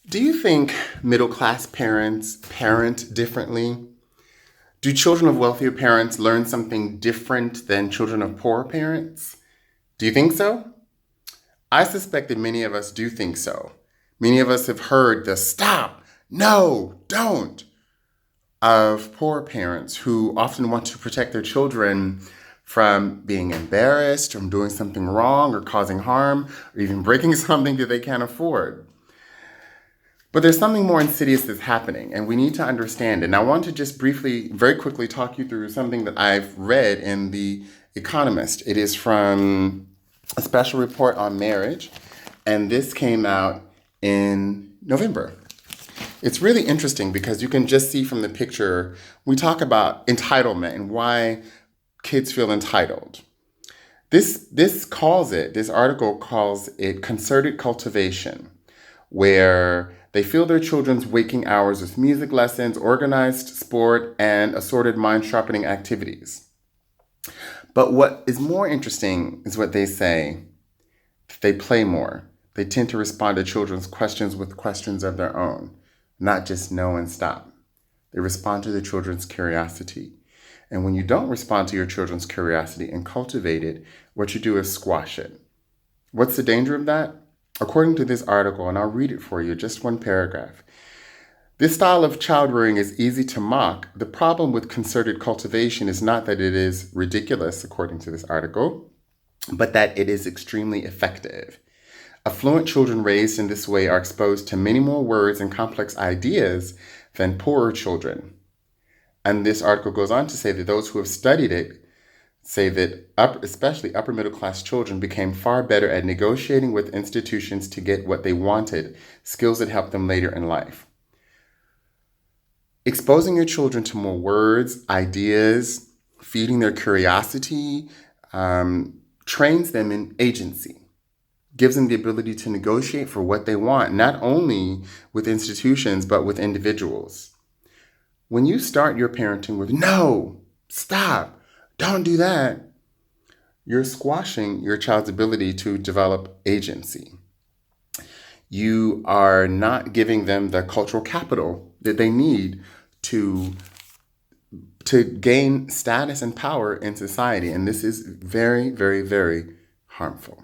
Do you think middle-class parents parent differently? Do children of wealthier parents learn something different than children of poorer parents? Do you think so? I suspect that many of us do think so. Many of us have heard the stop, no, don't of poor parents who often want to protect their children from being embarrassed, from doing something wrong or causing harm, or even breaking something that they can't afford. But there's something more insidious that's happening, and we need to understand it. And I want to just briefly, very quickly, talk you through something that I've read in The Economist. It is from a special report on marriage, and this came out in November. It's really interesting because you can just see from the picture, we talk about entitlement and why kids feel entitled. This article calls it concerted cultivation, where they fill their children's waking hours with music lessons, organized sport, and assorted mind-sharpening activities. But what is more interesting is what they say. They play more. They tend to respond to children's questions with questions of their own, not just no and stop. They respond to the children's curiosity. And when you don't respond to your children's curiosity and cultivate it, what you do is squash it. What's the danger of that? According to this article, and I'll read it for you, just one paragraph. This style of child rearing is easy to mock. The problem with concerted cultivation is not that it is ridiculous, according to this article, but that it is extremely effective. Affluent children raised in this way are exposed to many more words and complex ideas than poorer children. And this article goes on to say that those who have studied it say that especially upper middle class children became far better at negotiating with institutions to get what they wanted, skills that help them later in life. Exposing your children to more words, ideas, feeding their curiosity, trains them in agency, gives them the ability to negotiate for what they want, not only with institutions, but with individuals. When you start your parenting with no, stop, don't do that, you're squashing your child's ability to develop agency. You are not giving them the cultural capital that they need to gain status and power in society. And this is very, very, very harmful.